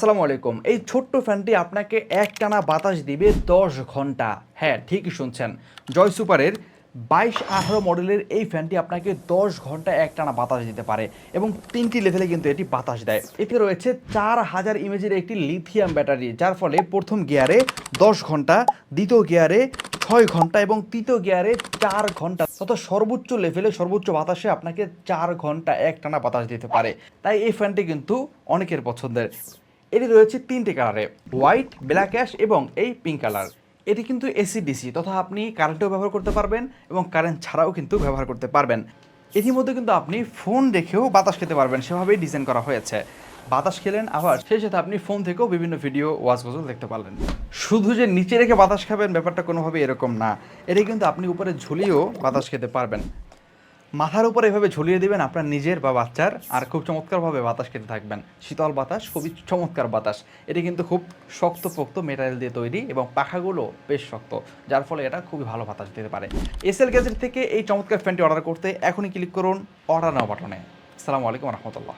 আসসালামু আলাইকুম। এই ছোট্ট ফ্যানটি আপনাকে একটানা বাতাস দিবে ১০ ঘন্টা। হ্যাঁ, ঠিকই শুনছেন। জয় সুপারের ২২-১৮ মডেলের এই ফ্যানটি আপনাকে ১০ ঘন্টা একটানা বাতাস দিতে পারে এবং ৩টি লেভেলে কিন্তু এটি বাতাস দেয়। এতে রয়েছে ৪০০০ ইমেজের একটি লিথিয়াম ব্যাটারি, যার ফলে প্রথম গিয়ারে ১০ ঘন্টা, দ্বিতীয় গিয়ারে ৬ ঘন্টা এবং তৃতীয় গিয়ারে ৪ ঘন্টা, তথা সর্বোচ্চ লেভেলে সর্বোচ্চ বাতাসে আপনাকে ৪ ঘন্টা একটানা বাতাস দিতে পারে। তাই এই ফ্যানটি কিন্তু অনেকের পছন্দের। এটি রয়েছে ৩টি কালারে, হোয়াইট, ব্ল্যাক অ্যাশ এবং এই পিঙ্ক কালার। এটি কিন্তু এসি ডিসি, তথা আপনি কারেন্টেও ব্যবহার করতে পারবেন এবং কারেন্ট ছাড়াও কিন্তু ব্যবহার করতে পারবেন। এটির মধ্যে কিন্তু আপনি ফোন রেখেও বাতাস খেতে পারবেন, সেভাবেই ডিজাইন করা হয়েছে। বাতাস খেলেন, আবার সেই সাথে আপনি ফোন থেকেও বিভিন্ন ভিডিও ওয়াচ গজল দেখতে পারলেন। শুধু যে নিচে রেখে বাতাস খাবেন ব্যাপারটা কোনোভাবে এরকম না। এটি কিন্তু আপনি উপরে ঝুলিয়েও বাতাস খেতে পারবেন। মাথার উপরে এভাবে ঝুলিয়ে দিবেন আপনার নিজের বা বাচ্চার, আর খুব চমৎকারভাবে বাতাস খেতে থাকবেন। শীতল বাতাস, খুবই চমৎকার বাতাস। এটি কিন্তু খুব শক্তপোক্ত মেটেরিয়াল দিয়ে তৈরি এবং পাখাগুলো বেশ শক্ত, যার ফলে এটা খুবই ভালো বাতাস দিতে পারে। এসএল গ্যাজেট থেকে এই চমৎকার ফ্যানটি অর্ডার করতে এখনই ক্লিক করুন অর্ডার নাও বাটনে। আসসালামু আলাইকুম রহমতুল্লাহ।